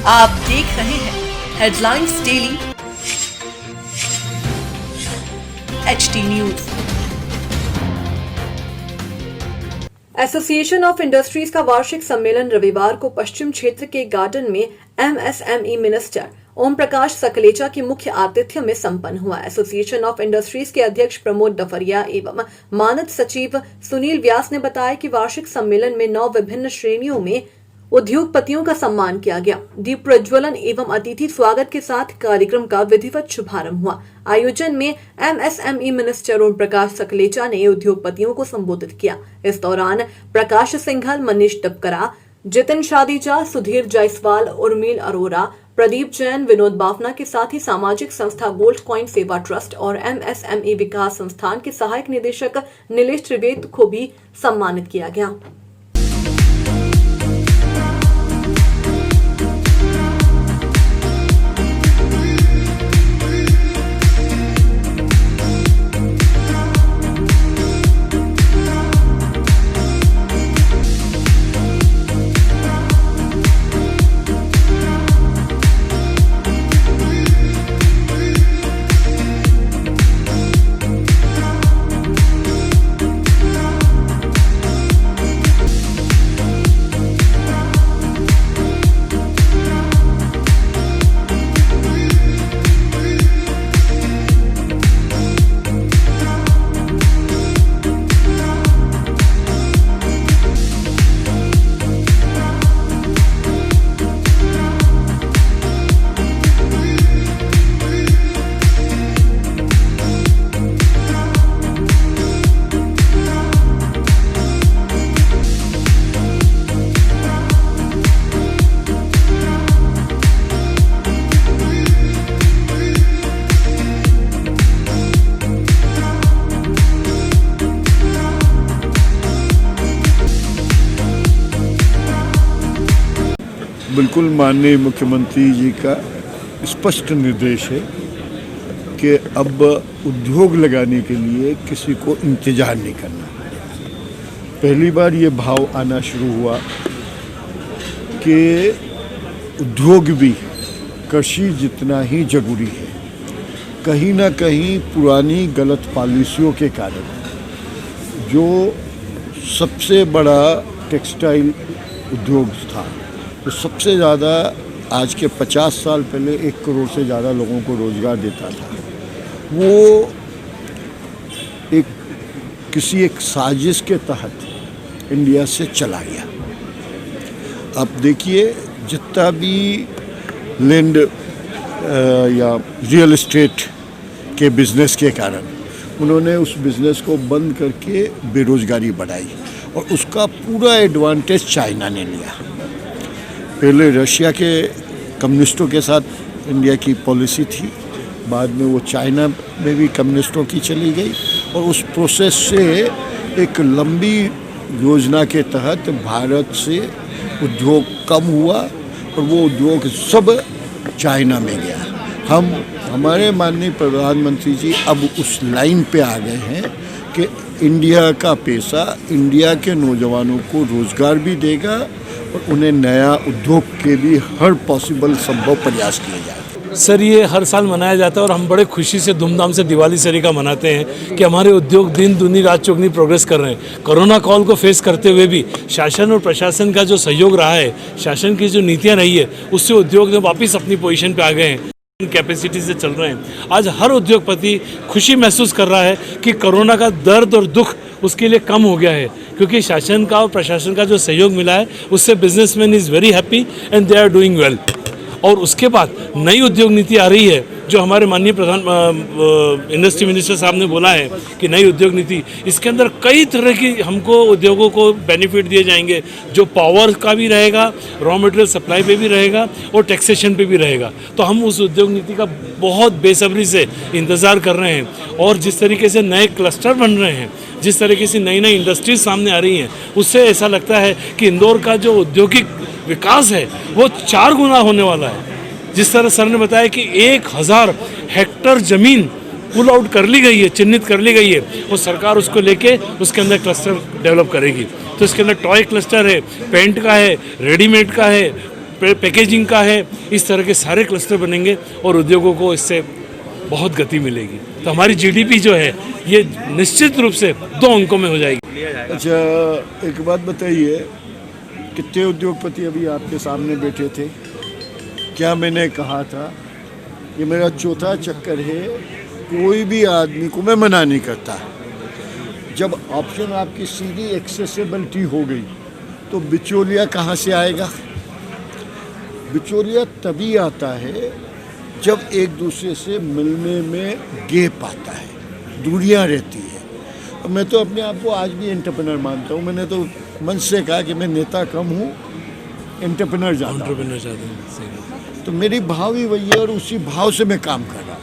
आप देख रहे हैं headlines daily HT news. Association of industries का वार्षिक सम्मेलन रविवार को पश्चिम क्षेत्र के गार्डन में एमएसएमई मिनिस्टर ओम प्रकाश सकलेचा की मुख्य आतिथ्य में संपन्न हुआ। एसोसिएशन ऑफ इंडस्ट्रीज के अध्यक्ष प्रमोद डफरिया एवं मानद सचिव सुनील व्यास ने बताया कि वार्षिक सम्मेलन में 9 विभिन्न श्रेणियों में उद्योगपतियों का सम्मान किया गया। दीप प्रज्वलन एवं अतिथि स्वागत के साथ कार्यक्रम का विधिवत शुभारंभ हुआ। आयोजन में एमएसएमई मिनिस्टर ओम प्रकाश सकलेचा ने उद्योगपतियों को संबोधित किया। इस दौरान प्रकाश सिंघल, मनीष डबकरा, जितिन शादीजा, सुधीर जायसवाल, उर्मिल अरोरा, प्रदीप जैन, विनोद बाफना के साथ ही सामाजिक संस्था गोल्ड कॉइन सेवा ट्रस्ट और एमएसएमई विकास संस्थान के सहायक निदेशक नीलेश त्रिवेदी को भी सम्मानित किया गया। बिल्कुल माननीय मुख्यमंत्री जी का स्पष्ट निर्देश है कि अब उद्योग लगाने के लिए किसी को इंतजार नहीं करना। पहली बार ये भाव आना शुरू हुआ कि उद्योग भी कृषि जितना ही जरूरी है। कहीं ना कहीं पुरानी गलत पॉलिसियों के कारण जो सबसे बड़ा टेक्सटाइल उद्योग था, तो सबसे ज़्यादा आज के 50 साल पहले 1 करोड़ से ज़्यादा लोगों को रोज़गार देता था, वो किसी एक साजिश के तहत इंडिया से चला गया। अब देखिए, जितना भी लैंड या रियल एस्टेट के बिज़नेस के कारण उन्होंने उस बिज़नेस को बंद करके बेरोज़गारी बढ़ाई और उसका पूरा एडवांटेज चाइना ने लिया। पहले रशिया के कम्युनिस्टों के साथ इंडिया की पॉलिसी थी, बाद में वो चाइना में भी कम्युनिस्टों की चली गई और उस प्रोसेस से एक लंबी योजना के तहत भारत से उद्योग कम हुआ और वो उद्योग सब चाइना में गया। हमारे माननीय प्रधानमंत्री जी अब उस लाइन पे आ गए हैं कि इंडिया का पैसा इंडिया के नौजवानों को रोज़गार भी देगा और उन्हें नया उद्योग के लिए हर पॉसिबल संभव प्रयास किए जाए। सर, ये हर साल मनाया जाता है और हम बड़े खुशी से धूमधाम से दिवाली सरीका मनाते हैं कि हमारे उद्योग दिन दूनी रात चौगनी प्रोग्रेस कर रहे हैं। कोरोना काल को फेस करते हुए भी शासन और प्रशासन का जो सहयोग रहा है, शासन की जो नीतियाँ रही है, उससे उद्योग ने वापस अपनी पोजीशन पे आ गए हैं, कैपेसिटी से चल रहे हैं। आज हर उद्योगपति खुशी महसूस कर रहा है कि कोरोना का दर्द और दुख उसके लिए कम हो गया है, क्योंकि शासन का और प्रशासन का जो सहयोग मिला है उससे businessman is very happy and they are doing well. और उसके बाद नई उद्योग नीति आ रही है, जो हमारे माननीय इंडस्ट्री मिनिस्टर साहब ने बोला है कि नई उद्योग नीति, इसके अंदर कई तरह की हमको उद्योगों को बेनिफिट दिए जाएंगे, जो पावर का भी रहेगा, रॉ मटेरियल सप्लाई पे भी रहेगा और टैक्सेशन पे भी रहेगा। तो हम उस उद्योग नीति का बहुत बेसब्री से इंतज़ार कर रहे हैं और जिस तरीके से नए क्लस्टर बन रहे हैं, जिस तरीके से नई नई इंडस्ट्रीज सामने आ रही हैं, उससे ऐसा लगता है कि इंदौर का जो औद्योगिक विकास है वो 4 गुना होने वाला है। जिस तरह सर ने बताया कि 1000 हेक्टर ज़मीन पुल आउट कर ली गई है, चिन्हित कर ली गई है, और सरकार उसको लेके उसके अंदर क्लस्टर डेवलप करेगी। तो इसके अंदर टॉय क्लस्टर है, पेंट का है, रेडीमेड का है, पैकेजिंग का है, इस तरह के सारे क्लस्टर बनेंगे और उद्योगों को इससे बहुत गति मिलेगी। तो हमारी जीडीपी जो है ये निश्चित रूप से 2 अंकों में हो जाएगी। अच्छा, एक बात बताइए, कितने उद्योगपति अभी आपके सामने बैठे थे? क्या मैंने कहा था? ये मेरा चौथा चक्कर है। कोई भी आदमी को मैं मना नहीं करता। जब ऑप्शन आपकी सीधी एक्सेसिबिलिटी हो गई तो बिचौलिया कहाँ से आएगा? बिचौलिया तभी आता है जब एक दूसरे से मिलने में गैप आता है, दूरियां रहती है। और मैं तो अपने आप को आज भी एंटरप्रेन्योर मानता हूँ। मैंने तो मन से कहा कि मैं नेता कम हूँ, एंटरप्रेन्योर ज़्यादा हूँ। एंटरप्रेन्योर ज़्यादा, सही बात। तो मेरी भाव ही वही है और उसी भाव से मैं काम कर रहा हूँ।